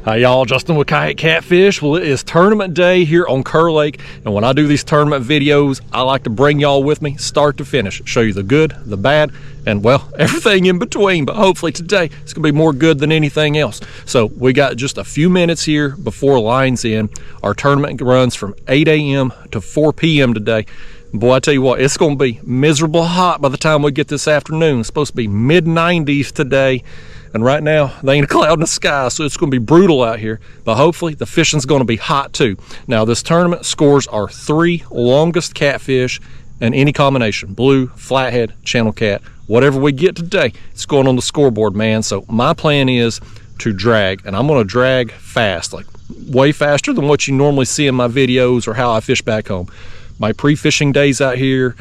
Hey y'all, Justin with Kayak Catfish. Well, it is tournament day here on Kerr Lake, and when I do these tournament videos, I like to bring y'all with me start to finish, show you the good, the bad, and well, everything in between. But hopefully today it's gonna be more good than anything else. So we got just a few minutes here before lines in. Our tournament runs from 8 a.m. to 4 p.m. today. Boy, I tell you what, it's gonna be miserable hot by the time we get this afternoon. It's supposed to be mid-90s today. And right now, there ain't a cloud in the sky, so it's going to be brutal out here. But hopefully, the fishing's going to be hot too. Now, this tournament scores our 3 longest catfish in any combination. Blue, flathead, channel cat. Whatever we get today, it's going on the scoreboard, man. So my plan is to drag, and I'm going to drag fast, like way faster than what you normally see in my videos or how I fish back home. My pre-fishing days out here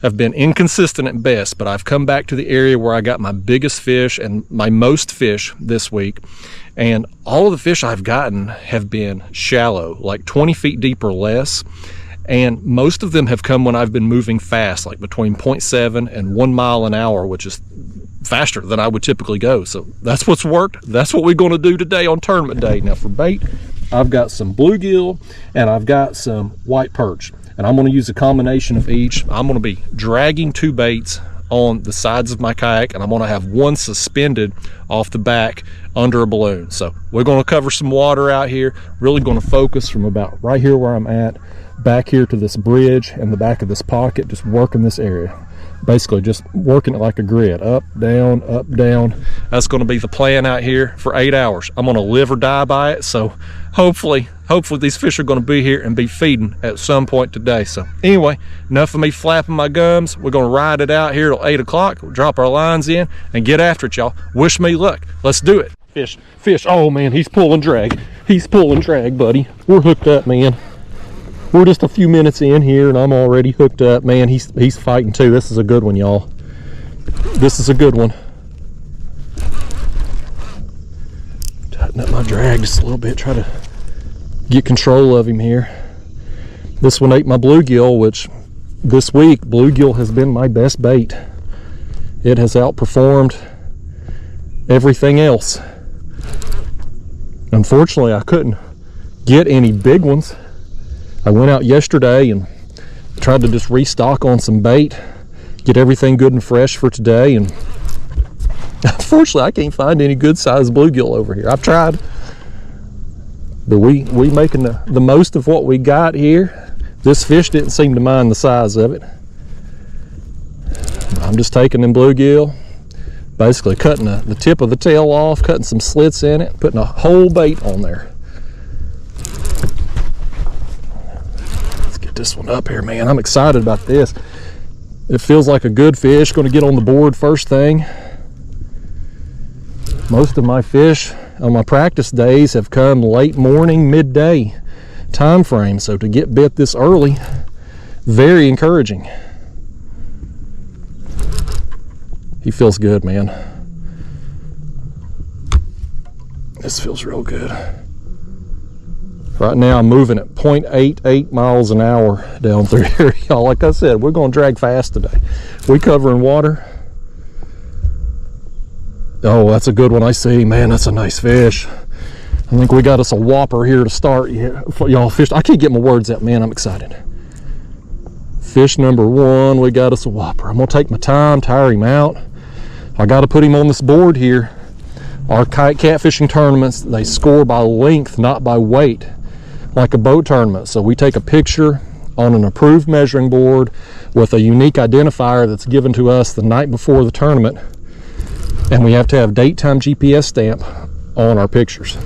have been inconsistent at best, but I've come back to the area where I got my biggest fish and my most fish this week. And all of the fish I've gotten have been shallow, like 20 feet deep or less. And most of them have come when I've been moving fast, like between 0.7 and 1 mile an hour, which is faster than I would typically go. So that's what's worked. That's what we're going to do today on tournament day. Now for bait, I've got some bluegill and I've got some white perch. And I'm going to use a combination of each. I'm going to be dragging 2 baits on the sides of my kayak, and I'm going to have one suspended off the back under a balloon. So we're going to cover some water out here, really going to focus from about right here where I'm at, back here to this bridge and the back of this pocket, just working this area. Basically just working it like a grid, up, down, up, down. That's going to be the plan out here for 8 hours. I'm going to live or die by it, so hopefully these fish are going to be here and be feeding at some point today. So anyway, enough of me flapping my gums. We're going to ride it out here till 8 o'clock. We'll drop our lines in and get after it, y'all. Wish me luck. Let's do it. Fish. Oh man, he's pulling drag. He's pulling drag, buddy. We're hooked up, man. We're just a few minutes in here and I'm already hooked up. Man, he's fighting too. This is a good one, y'all. This is a good one. Tighten up my drag just a little bit, try to get control of him here. This one ate my bluegill, which this week bluegill has been my best bait. It has outperformed everything else. Unfortunately, I couldn't get any big ones. I went out yesterday and tried to just restock on some bait, get everything good and fresh for today, and unfortunately I can't find any good sized bluegill over here. I've tried, but we making the most of what we got here. This fish didn't seem to mind the size of it. I'm just taking them bluegill, basically cutting the tip of the tail off, cutting some slits in it, putting a whole bait on there. This one up here, man. I'm excited about this. It feels like a good fish, going to get on the board first thing. Most of my fish on my practice days have come late morning, midday time frame, so to get bit this early, very encouraging. He feels good, man. This feels real good. Right now I'm moving at 0.88 miles an hour down through here, y'all. Like I said, we're going to drag fast today. We covering water. Oh, that's a good one. I see, man. That's a nice fish. I think we got us a whopper here to start. Y'all, fish. I can't get my words out, man. I'm excited. Fish number 1. We got us a whopper. I'm gonna take my time, tire him out. I got to put him on this board here. Our kayak catfishing tournaments, they score by length, not by weight, like a boat tournament. So we take a picture on an approved measuring board with a unique identifier that's given to us the night before the tournament, and we have to have date, time, GPS stamp on our pictures,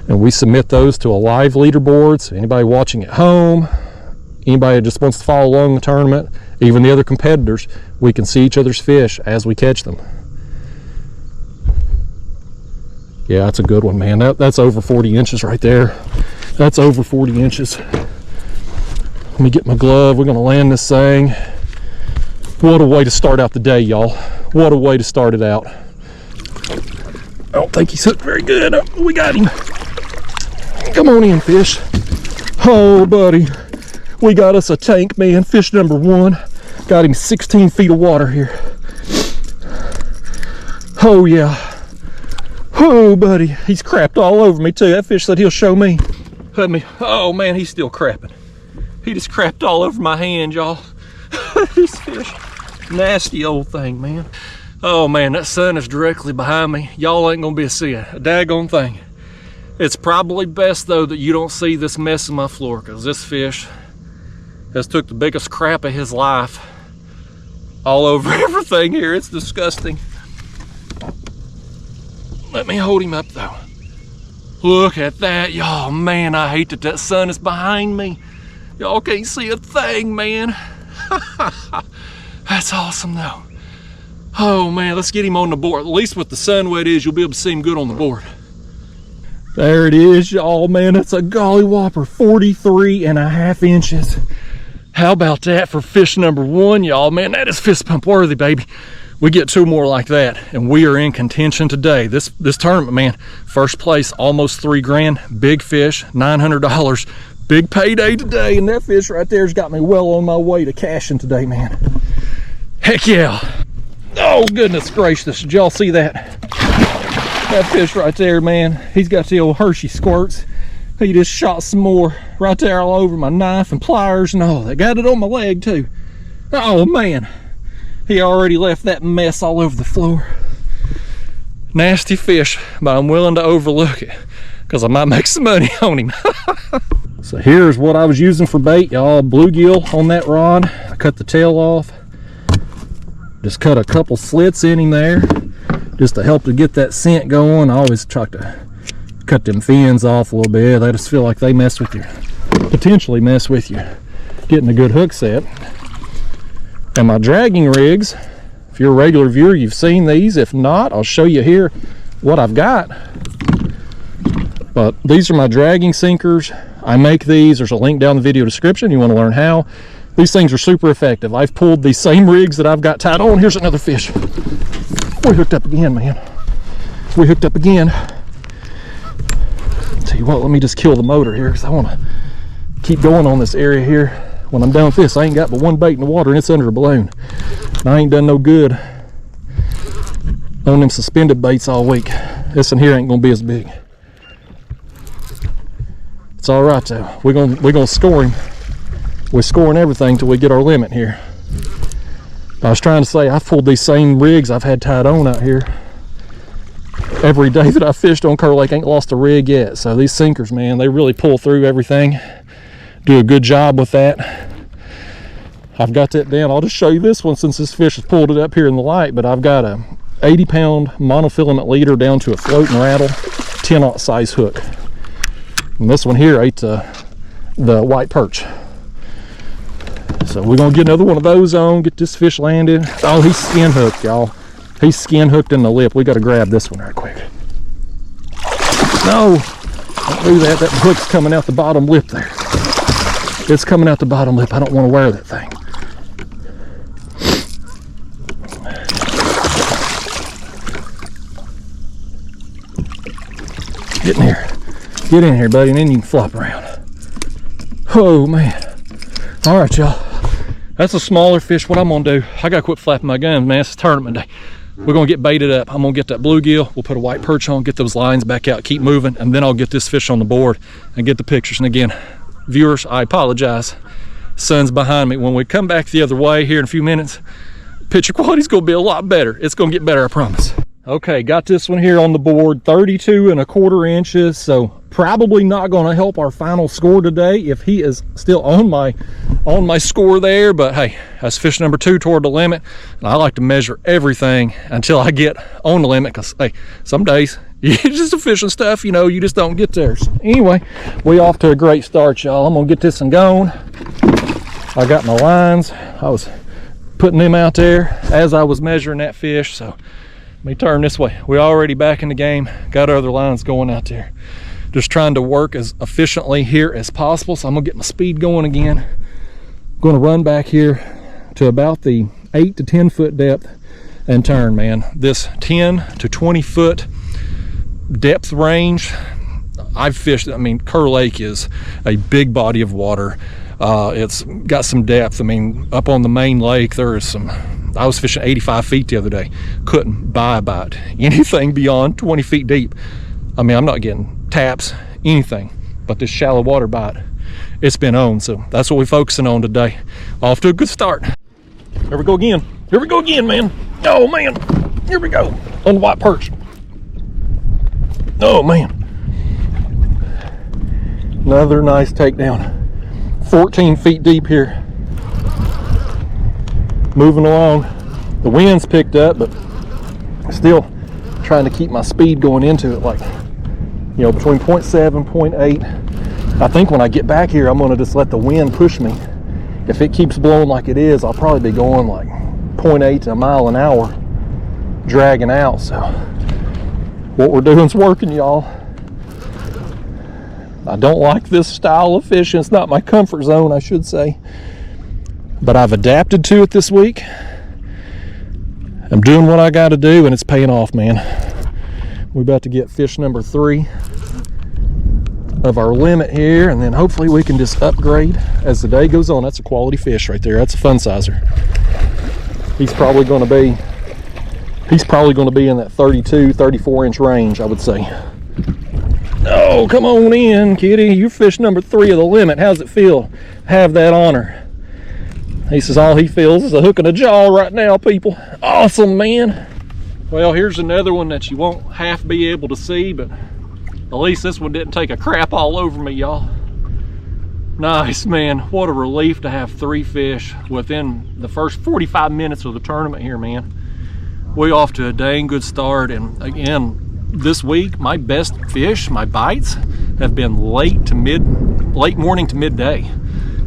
and we submit those to a live leaderboard. So anybody watching at home, anybody that just wants to follow along the tournament, even the other competitors, we can see each other's fish as we catch them. Yeah, that's a good one, man. That's over 40 inches right there. That's over 40 inches. Let me get my glove. We're gonna land this thing. What a way to start out the day, y'all. What a way to start it out. I don't think he's hooked very good. Oh, we got him. Come on in, fish. Oh, buddy. We got us a tank, man. Fish number 1. Got him 16 feet of water here. Oh, yeah. Oh, buddy, he's crapped all over me too. That fish said he'll show me. Let me, oh man, he's still crapping. He just crapped all over my hand, y'all. This fish, nasty old thing, man. Oh man, that sun is directly behind me. Y'all ain't gonna be seeing a daggone thing. It's probably best though that you don't see this mess in my floor, because this fish has took the biggest crap of his life all over everything here. It's disgusting. Let me hold him up though. Look at that, y'all. Man, I hate that that sun is behind me. Y'all can't see a thing, man. That's awesome though. Oh man, let's get him on the board. At least with the sun where it is, you'll be able to see him good on the board. There it is, y'all. Man, that's a golly whopper, 43.5 inches. How about that for fish number one, y'all? Man, that is fist pump worthy, baby. We get 2 more like that, and we are in contention today. This tournament, man, first place, almost 3 grand, big fish, $900, big payday today, and that fish right there's got me well on my way to cashing today, man. Heck yeah. Oh, goodness gracious, did y'all see that? That fish right there, man, he's got the old Hershey squirts. He just shot some more right there all over my knife and pliers and all. They got it on my leg too. Oh man, he already left that mess all over the floor. Nasty fish, but I'm willing to overlook it because I might make some money on him. So here's what I was using for bait, y'all. Bluegill on that rod. I cut the tail off. Just cut a couple slits in him there just to help to get that scent going. I always try to cut them fins off a little bit. I just feel like they mess with you, potentially mess with you getting a good hook set. And my dragging rigs, if you're a regular viewer, you've seen these. If not, I'll show you here what I've got. But these are my dragging sinkers. I make these. There's a link down in the video description. You want to learn how. These things are super effective. I've pulled these same rigs that I've got tied on. Here's another fish. We hooked up again, man. We hooked up again. Tell you what, let me just kill the motor here because I want to keep going on this area here. When I'm done with this, I ain't got but one bait in the water and it's under a balloon. And I ain't done no good on them suspended baits all week. This in here ain't gonna be as big. It's all right though. We're gonna score him. We're scoring everything till we get our limit here. I was trying to say, I've pulled these same rigs I've had tied on out here. Every day that I fished on Kerr Lake, ain't lost a rig yet. So these sinkers, man, they really pull through everything. Do a good job with that. I've got that down. I'll just show you this one since this fish has pulled it up here in the light, but I've got a 80-pound monofilament leader down to a float and rattle 10-aught size hook. And this one here ate the white perch. So we're gonna get another one of those on, get this fish landed. Oh, he's skin hooked, y'all. He's skin hooked in the lip. We gotta grab this one right quick. No, don't do that. That hook's coming out the bottom lip there. It's coming out the bottom lip. I don't want to wear that thing. Get in here. Get in here, buddy, and then you can flop around. Oh, man. All right, y'all. That's a smaller fish. What I'm going to do, I got to quit flapping my gums, man. It's tournament day. We're going to get baited up. I'm going to get that bluegill. We'll put a white perch on, get those lines back out, keep moving, and then I'll get this fish on the board and get the pictures. And again, viewers, I apologize. Sun's behind me. When we come back the other way here in a few minutes, picture quality's going to be a lot better. It's going to get better, I promise. Okay, got this one here on the board, 32.25 inches. So probably not going to help our final score today if he is still on my score there. But hey, that's fish number 2 toward the limit. And I like to measure everything until I get on the limit, because hey, some days you're just a fishing stuff, you know, you just don't get there. So anyway, we off to a great start, y'all. I'm gonna get this one going. I got my lines. I was putting them out there as I was measuring that fish. So let me turn this way. We're already back in the game. Got other lines going out there. Just trying to work as efficiently here as possible. So I'm gonna get my speed going again. I'm gonna run back here to about the 8 to 10 foot depth and turn, man. This 10 to 20 foot depth range, I've fished, I mean, Kerr Lake is a big body of water. It's got some depth. I mean, up on the main lake, there is some I was fishing 85 feet the other day. Couldn't buy a bite. Anything beyond 20 feet deep. I mean, I'm not getting taps, anything. But this shallow water bite, it's been on. So that's what we're focusing on today. Off to a good start. Here we go again. Here we go again, man. Oh, man. Here we go. On the white perch. Oh, man. Another nice takedown. 14 feet deep here. Moving along. The wind's picked up, but still trying to keep my speed going into it, like, you know, between 0.7, 0.8. I think when I get back here, I'm going to just let the wind push me. If it keeps blowing like it is, I'll probably be going like 0.8 to a mile an hour, dragging out. So what we're doing is working, y'all. I don't like this style of fishing. It's not my comfort zone, I should say. But I've adapted to it this week. I'm doing what I got to do, and it's paying off, man. We're about to get fish number 3 of our limit here, and then hopefully we can just upgrade as the day goes on. That's a quality fish right there. That's a fun sizer. He's probably going to be in that 32, 34 inch range, I would say. Oh, come on in, kitty. You're fish number 3 of the limit. How's it feel? Have that honor. He says all he feels is a hook and a jaw right now, people. Awesome, man. Well, here's another one that you won't half be able to see, but at least this one didn't take a crap all over me, y'all. Nice, man. What a relief to have 3 fish within the first 45 minutes of the tournament here, man. We off to a dang good start, and again, this week, my best fish, my bites, have been late morning to midday.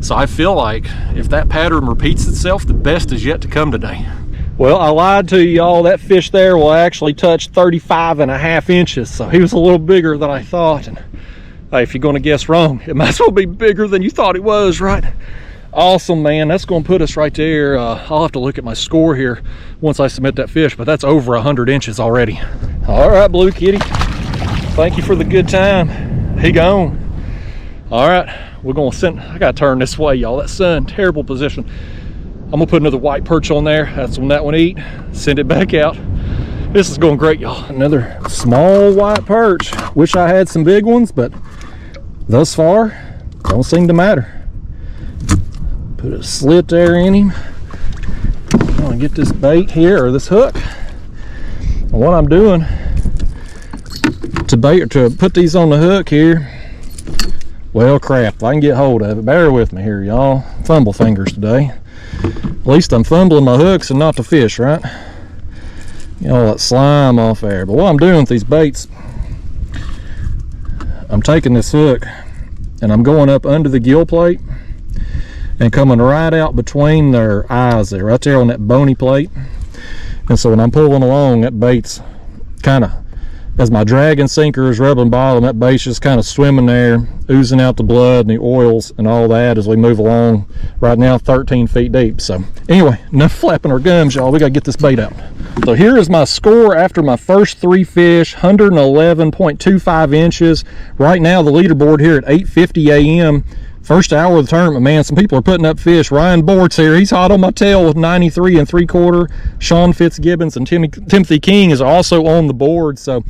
So I feel like if that pattern repeats itself, the best is yet to come today. Well, I lied to you, y'all. That fish there will actually touch 35.5 inches. So he was a little bigger than I thought. And hey, if you're going to guess wrong, it might as well be bigger than you thought it was, right? Awesome, man. That's going to put us right there. I'll have to look at my score here once I submit that fish, but that's over 100 inches already. All right, Blue Kitty. Thank you for the good time. He gone. All right, we're going to send. I got to turn this way, y'all. That sun, terrible position. I'm going to put another white perch on there. That's when that one eat. Send it back out. This is going great, y'all. Another small white perch. Wish I had some big ones, but thus far, don't seem to matter. Put a slit there in him. I'm gonna get this bait here, or this hook. And what I'm doing to put these on the hook here, well, crap, if I can get hold of it. Bear with me here, y'all. Fumble fingers today. At least I'm fumbling my hooks and not the fish, right? Get all that slime off there. But what I'm doing with these baits, I'm taking this hook and I'm going up under the gill plate and coming right out between their eyes there, right there on that bony plate. And so when I'm pulling along, that bait's kind of, as my drag and sinker is rubbing bottom, that bait's just kind of swimming there, oozing out the blood and the oils and all that as we move along. Right now, 13 feet deep. So anyway, enough flapping our gums, y'all. We got to get this bait out. So here is my score after my first 3 fish, 111.25 inches. Right now, the leaderboard here at 8:50 a.m. First hour of the tournament, man. Some people are putting up fish. Ryan Bort's here. He's hot on my tail with 93 3/4. Sean Fitzgibbons and Timothy King is also on the board. So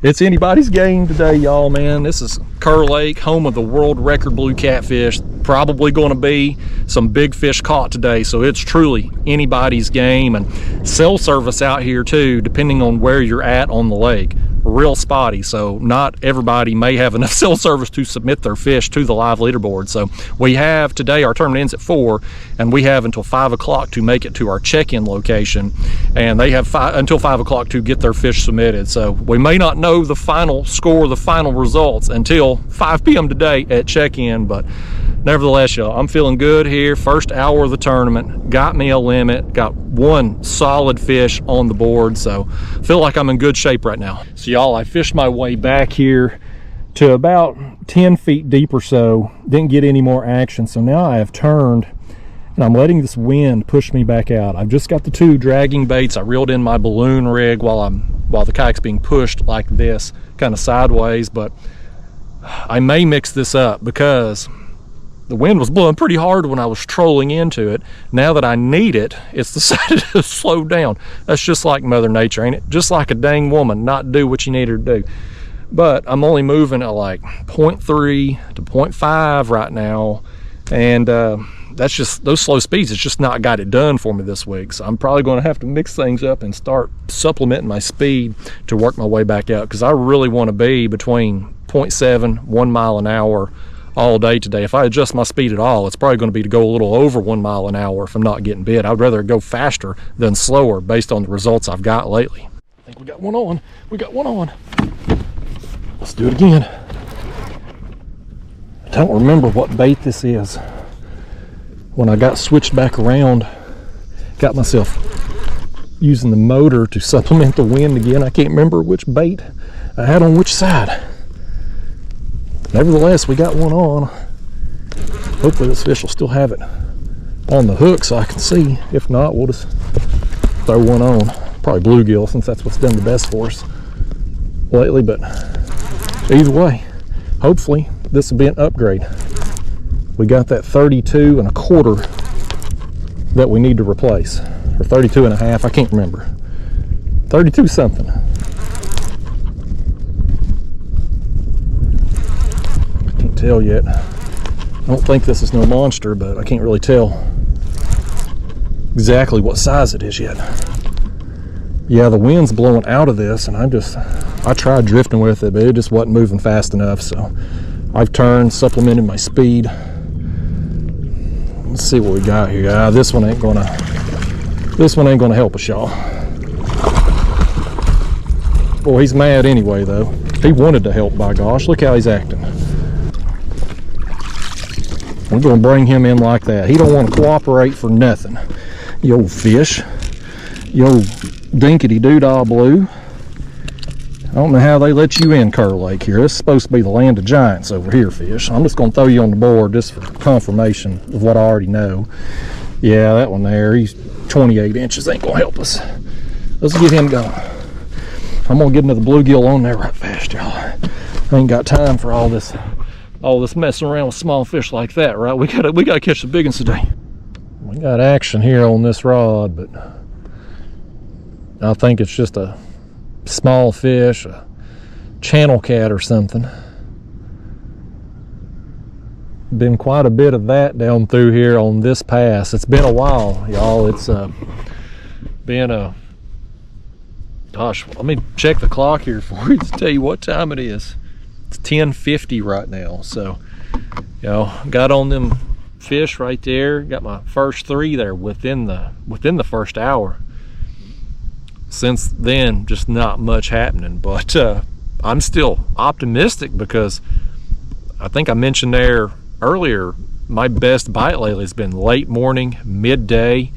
it's anybody's game today, y'all, man. This is Kerr Lake, home of the world record blue catfish. Probably going to be some big fish caught today. So it's truly anybody's game. And cell service out here too, depending on where you're at on the lake. Real spotty, so not everybody may have enough cell service to submit their fish to the live leaderboard. So we have today, our tournament ends at 4, and we have until 5 o'clock to make it to our check-in location, and they have until 5 o'clock to get their fish submitted. So we may not know the final score, the final results until 5 p.m. today at check-in, but nevertheless, y'all, I'm feeling good here. First hour of the tournament, got me a limit, got 1 solid fish on the board, so feel like I'm in good shape right now. So y'all, I fished my way back here to about 10 feet deep or so, didn't get any more action, so now I have turned and I'm letting this wind push me back out. I've just got the 2 dragging baits. I reeled in my balloon rig while the kayak's being pushed like this, kind of sideways, but I may mix this up because the wind was blowing pretty hard when I was trolling into it. Now that I need it, it's decided to slow down. That's just like Mother Nature, ain't it? Just like a dang woman, not do what you need her to do. But I'm only moving at like 0.3 to 0.5 right now, and that's just, those slow speeds, it's just not got it done for me this week. So I'm probably going to have to mix things up and start supplementing my speed to work my way back out, because I really want to be between 0.7, 1 mile an hour all day today. If I adjust my speed at all, it's probably going to be to go a little over 1 mile an hour if I'm not getting bit. I'd rather go faster than slower based on the results I've got lately. I think we got one on. We got one on. Let's do it again. I don't remember what bait this is. When I got switched back around, got myself using the motor to supplement the wind again. I can't remember which bait I had on which side. Nevertheless, we got one on. Hopefully this fish will still have it on the hook so I can see. If not, we'll just throw one on. Probably bluegill, since that's what's done the best for us lately. But either way, hopefully this will be an upgrade. We got that 32 1/4 that we need to replace, or 32 1/2, I can't remember. 32 something. I can't tell yet. I don't think this is no monster, but I can't really tell exactly what size it is yet. Yeah, the wind's blowing out of this, and I tried drifting with it, but it just wasn't moving fast enough, so I've turned, supplemented my speed. Let's see what we got here. This one ain't gonna help us, y'all. Boy, he's mad anyway, though. He wanted to help, by gosh. Look how he's acting. We're gonna bring him in like that. He don't want to cooperate for nothing. You old fish. You old dinkity doodah blue. I don't know how they let you in Kerr Lake here. It's supposed to be the land of giants over here, fish. I'm just going to throw you on the board just for confirmation of what I already know. Yeah, that one there, he's 28 inches. Ain't going to help us. Let's get him going. I'm going to get another bluegill on there right fast, y'all. I ain't got time for all this messing around with small fish like that, right? We gotta catch the big ones today. We got action here on this rod, but I think it's just a small fish, a channel cat or something. Been quite a bit of that down through here on this pass. It's been a while, y'all. It's been a, gosh, let me check the clock here for you to tell you what time it is. It's 10:50 right now. So, you know, got on them fish right there. Got my first 3 there within the first hour. Since then, just not much happening, but I'm still optimistic, because I think I mentioned there earlier, my best bite lately has been late morning, midday,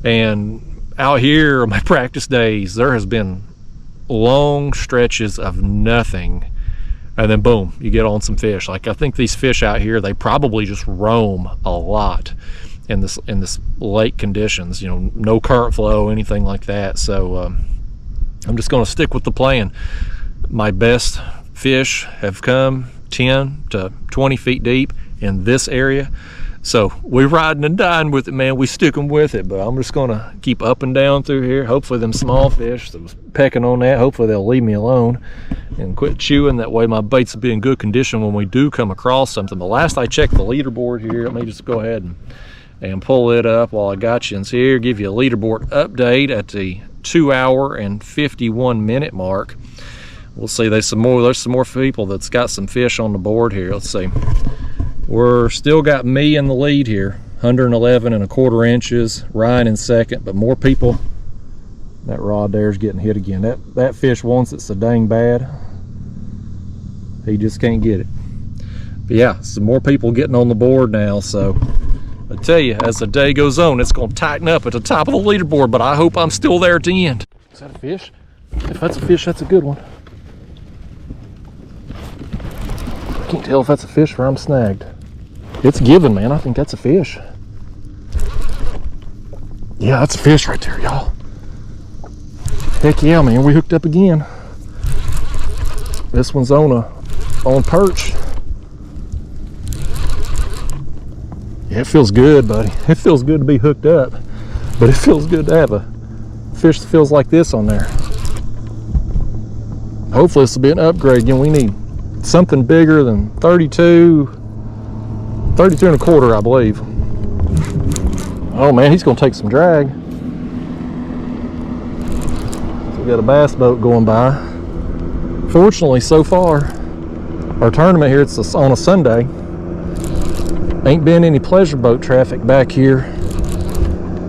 and out here on my practice days, there has been long stretches of nothing, and then boom, you get on some fish. Like, I think these fish out here, they probably just roam a lot in this lake conditions, you know, no current flow, anything like that. So I'm just going to stick with the plan. My best fish have come 10 to 20 feet deep in this area, so we're riding and dying with it, man. We sticking with it, but I'm just going to keep up and down through here. Hopefully them small fish that was pecking on that, hopefully they'll leave me alone and quit chewing. That way my baits will be in good condition when we do come across something. But last I checked the leaderboard here, let me just go ahead and pull it up while I got you in here, give you a leaderboard update at the 2 hour and 51 minute mark. We'll see, there's some more people that's got some fish on the board here. Let's see, we're still got me in the lead here, 111 1/4 inches, Ryan in second, but more people. That rod there is getting hit again. That fish wants it so dang bad, he just can't get it. But yeah, some more people getting on the board now, so I tell you, as the day goes on, it's going to tighten up at the top of the leaderboard, but I hope I'm still there at the end. Is that a fish? If that's a fish, that's a good one. I can't tell if that's a fish or I'm snagged. It's giving, man. I think that's a fish. Yeah, that's a fish right there, y'all. Heck yeah, man. We hooked up again. This one's on perch. Yeah, it feels good, buddy. It feels good to be hooked up, but it feels good to have a fish that feels like this on there. Hopefully this will be an upgrade. You know, we need something bigger than 32 and a quarter, I believe. Oh man, he's gonna take some drag. We got a bass boat going by. Fortunately, so far, our tournament here, it's on a Sunday. Ain't been any pleasure boat traffic back here.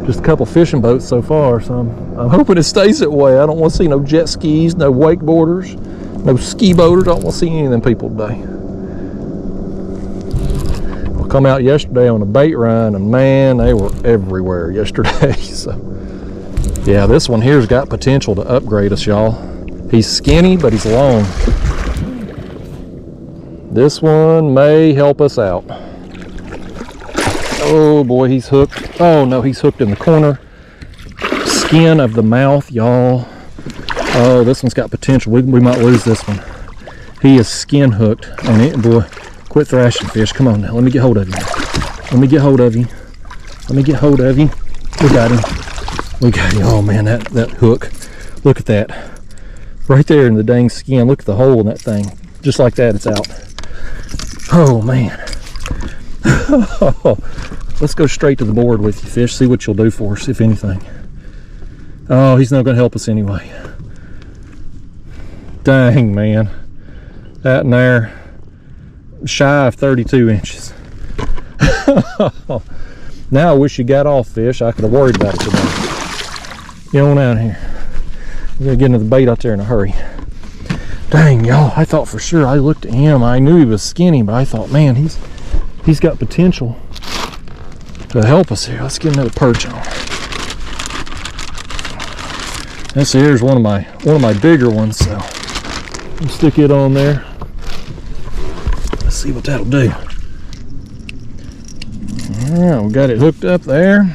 Just a couple fishing boats so far, so I'm hoping it stays that way. I don't want to see no jet skis, no wakeboarders, no ski boaters. I don't want to see any of them people today. I come out yesterday on a bait run, and man, they were everywhere yesterday. So yeah, this one here's got potential to upgrade us, y'all. He's skinny, but he's long. This one may help us out. Oh boy, he's hooked. Oh no, he's hooked in the corner skin of the mouth, y'all. Oh, this one's got potential. We might lose this one. He is skin hooked on it. Boy, quit thrashing, fish. Come on now, let me get hold of you. Let me get hold of you. Let me get hold of you. We got him. We got him. Oh man, that hook. Look at that. Right there in the dang skin. Look at the hole in that thing. Just like that, it's out. Oh man. Let's go straight to the board with you, fish. See what you'll do for us, if anything. Oh, he's not going to help us anyway. Dang, man. That in there, shy of 32 inches. Now I wish you got off, fish. I could have worried about it today. Get on out here. We're going to get into the bait out there in a hurry. Dang, y'all. I thought for sure. I looked at him. I knew he was skinny, but I thought, man, he's got potential to help us here. Let's get another perch on. This here's one of my bigger ones, so I'll stick it on there. Let's see what that'll do. Yeah, we got it hooked up there.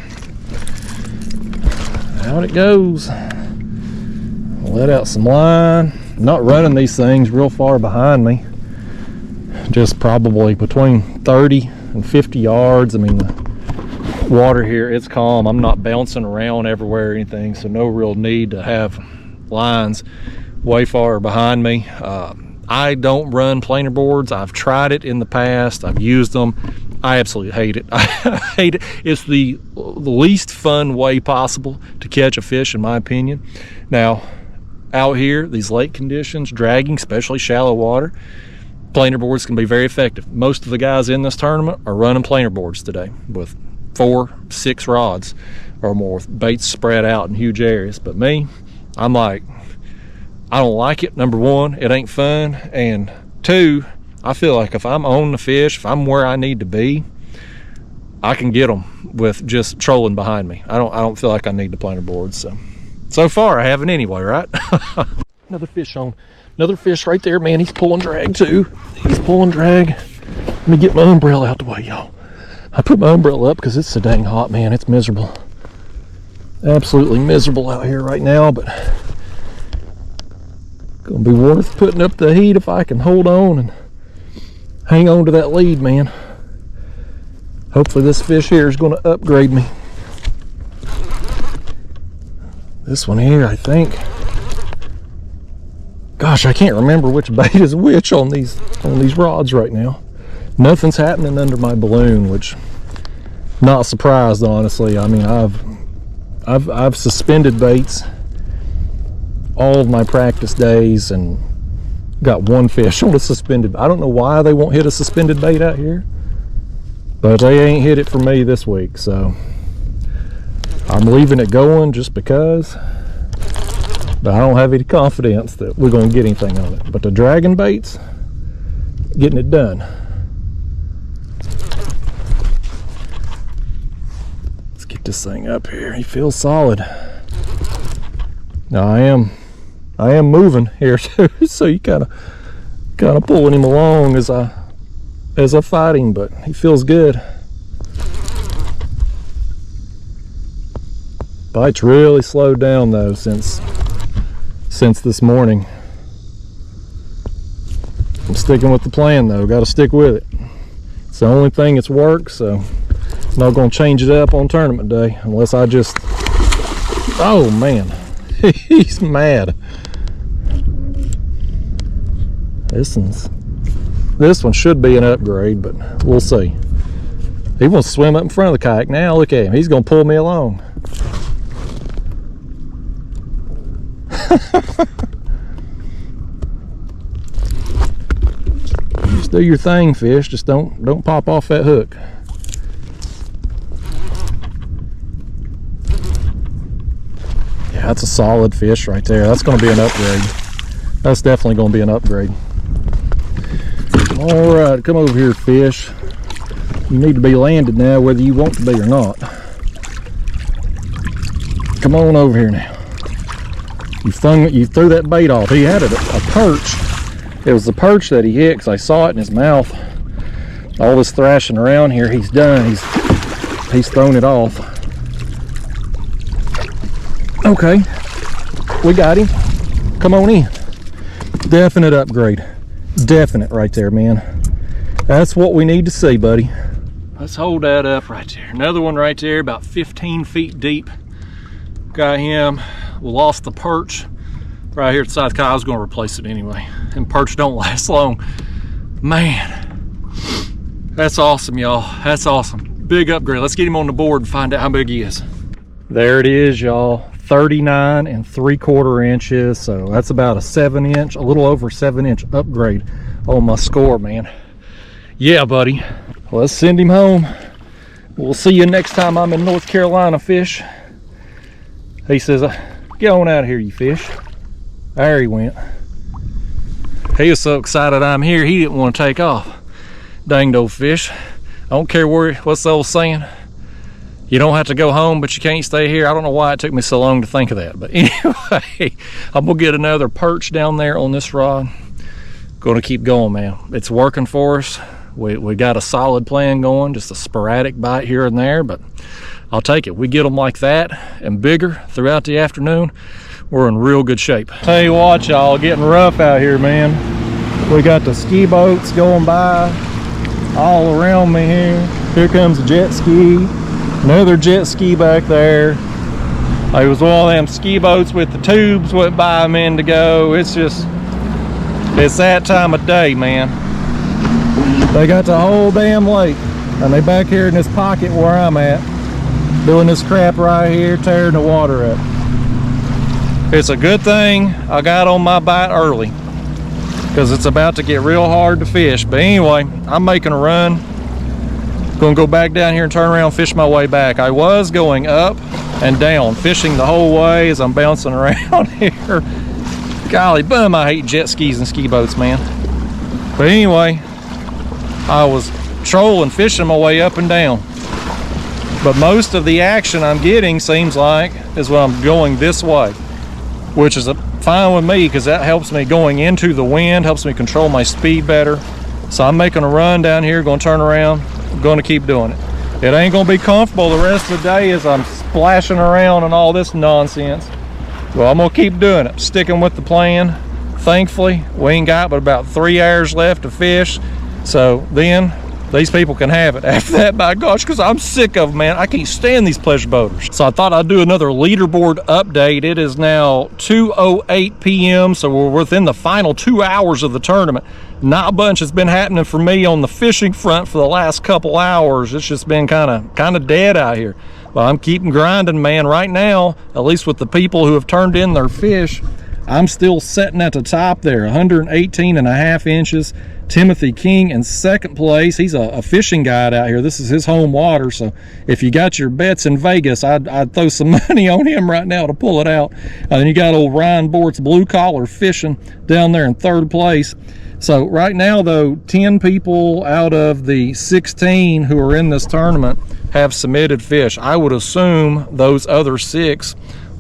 Out it goes. Let out some line. I'm not running these things real far behind me. Just probably between 30 and 50 yards. I mean, the water here, it's calm. I'm not bouncing around everywhere or anything, so no real need to have lines way far behind me. I don't run planer boards. I've tried it in the past. I've used them. I absolutely hate it. I hate it. It's the least fun way possible to catch a fish, in my opinion. Now, out here, these lake conditions, dragging, especially shallow water, planer boards can be very effective. Most of the guys in this tournament are running planer boards today with 4, 6 rods or more, with baits spread out in huge areas. But me, I'm like, I don't like it. Number one, it ain't fun, and two, I feel like if I'm on the fish, if I'm where I need to be, I can get them with just trolling behind me. I don't feel like I need the planer boards. So far I haven't anyway, right? Another fish right there, man. He's pulling drag too. He's pulling drag. Let me get my umbrella out the way, y'all. I put my umbrella up because it's so dang hot, man. It's miserable. Absolutely miserable out here right now, but gonna be worth putting up the heat if I can hold on and hang on to that lead, man. Hopefully this fish here is gonna upgrade me. This one here, I think. Gosh, I can't remember which bait is which on these rods right now. Nothing's happening under my balloon, which not surprised, honestly. I mean, I've suspended baits all of my practice days and got one fish on a suspended. I don't know why they won't hit a suspended bait out here, but they ain't hit it for me this week, so I'm leaving it going just because, but I don't have any confidence that we're going to get anything on it. But the dragon baits, getting it done. Let's get this thing up here. He feels solid. Now I am moving here too, so you kind of pulling him along as I fight him, but he feels good. Bite's really slowed down though since this morning. I'm sticking with the plan though. Got to stick with it. It's the only thing that's worked, so Not gonna change it up on tournament day unless I just, oh man, he's mad. This one should be an upgrade, but we'll see. He wants to swim up in front of the kayak now. Look at him, he's gonna pull me along. Just do your thing, fish. Just don't pop off that hook. Yeah, that's a solid fish right there. That's going to be an upgrade. That's definitely going to be an upgrade. All right, come over here, fish. You need to be landed now, whether you want to be or not. Come on over here now. You threw that bait off. He had a perch. It was the perch that he hit because I saw it in his mouth. All this thrashing around here, he's done. He's thrown it off. Okay, we got him. Come on in. Definite upgrade. Definite right there, man. That's what we need to see, buddy. Let's hold that up right there. Another one right there, about 15 feet deep. Got him. We lost the perch right here at the side of the kayak. I was going to replace it anyway. And perch don't last long. Man, that's awesome, y'all. That's awesome. Big upgrade. Let's get him on the board and find out how big he is. There it is, y'all. 39 3/4 inches. So that's about a 7-inch, a little over 7-inch upgrade on my score, man. Yeah, buddy. Let's send him home. We'll see you next time I'm in North Carolina, fish. He says, get on out of here, you fish. There he went. He was so excited I'm here, he didn't want to take off. Danged old fish. I don't care what's the old saying? You don't have to go home, but you can't stay here. I don't know why it took me so long to think of that. But anyway, I'm going to get another perch down there on this rod. Going to keep going, man. It's working for us. We got a solid plan going, just a sporadic bite here and there, but I'll take it. We get them like that and bigger throughout the afternoon, we're in real good shape. Tell you what, y'all, getting rough out here, man. We got the ski boats going by all around me here. Here comes a jet ski, another jet ski back there. It was one of them ski boats with the tubes went by a minute ago. It's that time of day, man. They got the whole damn lake, and they back here in this pocket where I'm at, doing this crap right here, tearing the water up. It's a good thing I got on my bite early, because it's about to get real hard to fish. But anyway, I'm making a run. Gonna go back down here and turn around and fish my way back. I was going up and down, fishing the whole way as I'm bouncing around here. Golly bum, I hate jet skis and ski boats, man. But anyway, I was trolling, fishing my way up and down. But most of the action I'm getting seems like is when I'm going this way, which is fine with me because that helps me going into the wind, helps me control my speed better. So I'm making a run down here, going to turn around, going to keep doing it. It ain't going to be comfortable the rest of the day as I'm splashing around and all this nonsense. Well, I'm going to keep doing it, sticking with the plan. Thankfully, we ain't got but about 3 hours left to fish. So then these people can have it. After that, by gosh, because I'm sick of them, man. I can't stand these pleasure boaters. So I thought I'd do another leaderboard update. It is now 2:08 p.m. So we're within the final 2 hours of the tournament. Not a bunch has been happening for me on the fishing front for the last couple hours. It's just been kind of dead out here. But I'm keeping grinding, man. Right now, at least with the people who have turned in their fish, I'm still sitting at the top there, 118.5 inches. Timothy King in second place. He's a fishing guide out here. This is his home water, so if you got your bets in Vegas, I'd throw some money on him right now to pull it out. And you got old Ryan Bort's blue collar fishing down there in third place. So right now, though, 10 people out of the 16 who are in this tournament have submitted fish. I would assume those other 6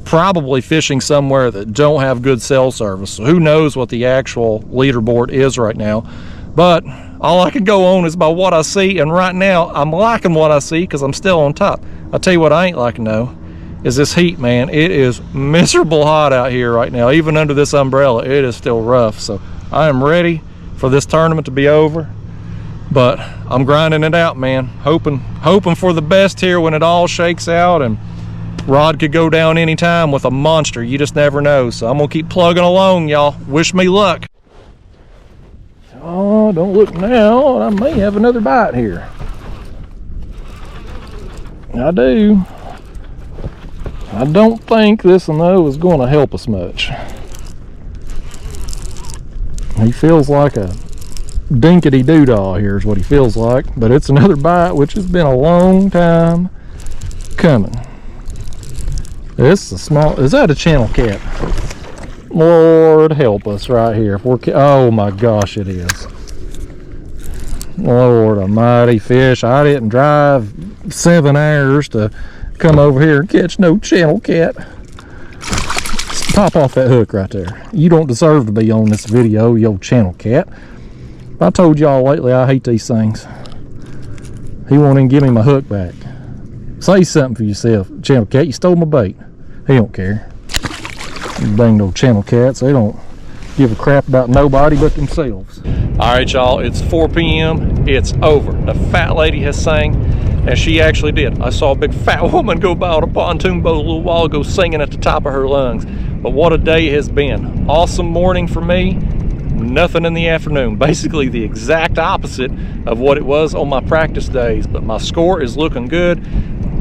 probably fishing somewhere that don't have good cell service. So who knows what the actual leaderboard is right now. But all I can go on is by what I see, and right now I'm liking what I see because I'm still on top. I'll tell you what I ain't liking though, is this heat, man. It is miserable hot out here right now. Even under this umbrella, it is still rough. So I am ready for this tournament to be over. But I'm grinding it out, man. Hoping for the best here when it all shakes out, and rod could go down anytime with a monster. You just never know. So I'm gonna keep plugging along, y'all. Wish me luck. Oh, don't look now. I may have another bite here. I do. I don't think this one though is going to help us much. He feels like a dinkity doodah here is what he feels like, but it's another bite, which has been a long time coming. This is a small, is that a channel cat? Lord help us right here. If we're, oh my gosh, it is. Lord almighty, fish. I didn't drive 7 hours to come over here and catch no channel cat. Pop off that hook right there. You don't deserve to be on this video, you old channel cat. I told y'all lately I hate these things. He won't even give me my hook back. Say something for yourself, channel cat. You stole my bait. He don't care. Dang old channel cats, they don't give a crap about nobody but themselves. All right, y'all, it's 4 p.m. It's over. The fat lady has sang, and she actually did. I saw a big fat woman go by on a pontoon boat a little while ago singing at the top of her lungs. But what a day has been. Awesome morning for me. Nothing in the afternoon. Basically the exact opposite of what it was on my practice days. But my score is looking good.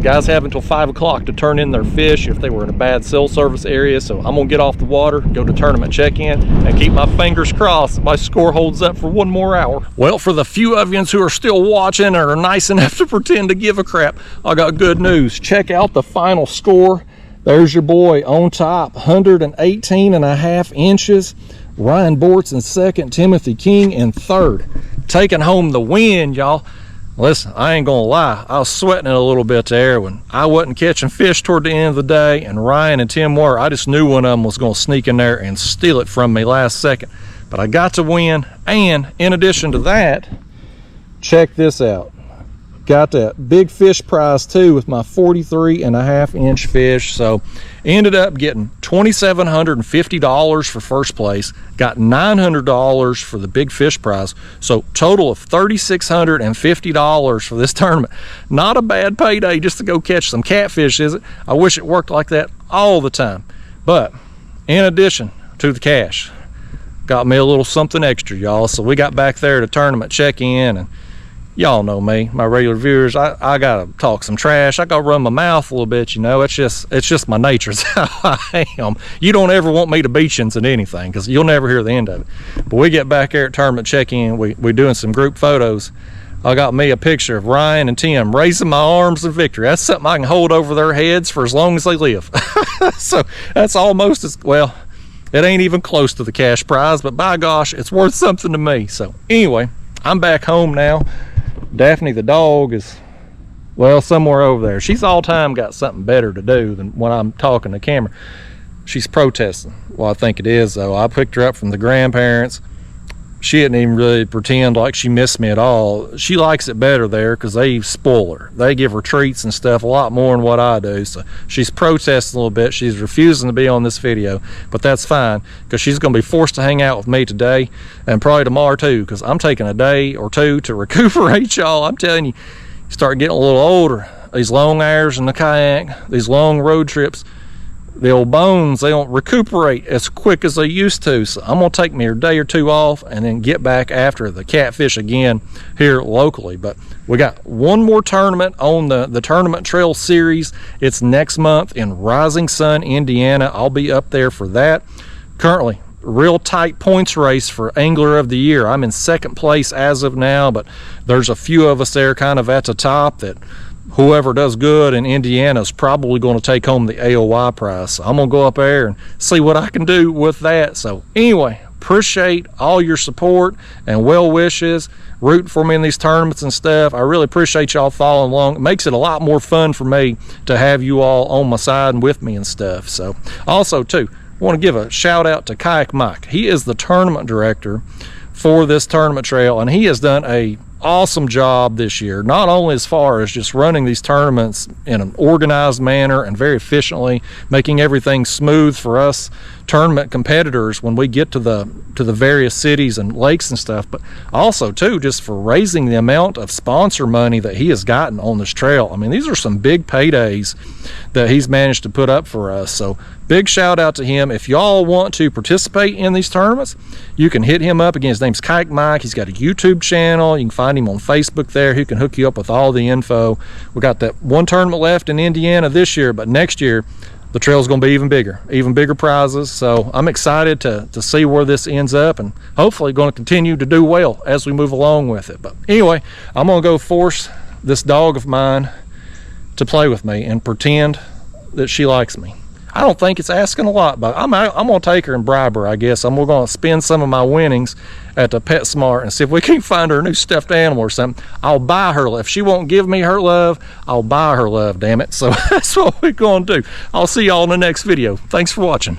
Guys have until 5 o'clock to turn in their fish if they were in a bad cell service area. So I'm gonna get off the water, go to tournament check-in, and keep my fingers crossed that my score holds up for 1 more hour. Well, for the few of you who are still watching and are nice enough to pretend to give a crap, I got good news. Check out the final score. There's your boy on top, 118.5 inches. Ryan Bortz in second, Timothy King in third. Taking home the win, y'all. Listen, I ain't gonna lie, I was sweating it a little bit there when I wasn't catching fish toward the end of the day, and Ryan and Tim were. I just knew one of them was gonna sneak in there and steal it from me last second. But I got to win, and in addition to that, check this out. Got that big fish prize too with my 43.5 inch fish. So ended up getting $2,750 for first place, got $900 for the big fish prize. So total of $3,650 for this tournament. Not a bad payday just to go catch some catfish, is it? I wish it worked like that all the time. But in addition to the cash, got me a little something extra, y'all. So we got back there to tournament check-in, and y'all know me, my regular viewers, I gotta talk some trash. I gotta run my mouth a little bit, you know. It's just my nature. It's how I am. You don't ever want me to beat you into anything, because you'll never hear the end of it. But we get back here at tournament check-in, we doing some group photos. I got me a picture of Ryan and Tim raising my arms in victory. That's something I can hold over their heads for as long as they live. So that's almost as, well, it ain't even close to the cash prize, but by gosh, it's worth something to me. So anyway, I'm back home now. Daphne the dog is, well, somewhere over there. She's all time got something better to do than when I'm talking to camera. She's protesting. Well, I think it is though. I picked her up from the grandparents. She didn't even really pretend like she missed me at all. She likes it better there because they spoil her. They give her treats and stuff a lot more than what I do. So she's protesting a little bit. She's refusing to be on this video, but that's fine because she's going to be forced to hang out with me today and probably tomorrow too, because I'm taking a day or two to recuperate, y'all. I'm telling you, you start getting a little older. These long hours in the kayak, these long road trips, the old bones, they don't recuperate as quick as they used to. So I'm gonna take me a day or two off and then get back after the catfish again here locally. But we got one more tournament on the tournament trail series. It's next month in Rising Sun, Indiana. I'll be up there for that. Currently real tight points race for Angler of the Year. I'm in second place as of now, but there's a few of us there kind of at the top that whoever does good in Indiana is probably going to take home the AOY prize. So I'm going to go up there and see what I can do with that. So anyway, appreciate all your support and well wishes, rooting for me in these tournaments and stuff. I really appreciate y'all following along. It makes it a lot more fun for me to have you all on my side and with me and stuff. So also too, I want to give a shout out to Kayak Mike. He is the tournament director for this tournament trail, and he has done a awesome job this year, not only as far as just running these tournaments in an organized manner and very efficiently, making everything smooth for us tournament competitors when we get to the various cities and lakes and stuff, but also too just for raising the amount of sponsor money that he has gotten on this trail. I mean, these are some big paydays that he's managed to put up for us. So big shout out to him. If y'all want to participate in these tournaments, you can hit him up. Again, his name's Kayak Mike. He's got a YouTube channel. You can find him on Facebook there. He can hook you up with all the info. We got that one tournament left in Indiana this year, but next year the trail's going to be even bigger prizes. So I'm excited to see where this ends up, and hopefully going to continue to do well as we move along with it. But anyway, I'm going to go force this dog of mine to play with me and pretend that she likes me. I don't think it's asking a lot, but I'm going to take her and bribe her, I guess. I'm going to spend some of my winnings at the PetSmart and see if we can find her a new stuffed animal or something. I'll buy her love. If she won't give me her love, I'll buy her love, damn it. So that's what we're going to do. I'll see y'all in the next video. Thanks for watching.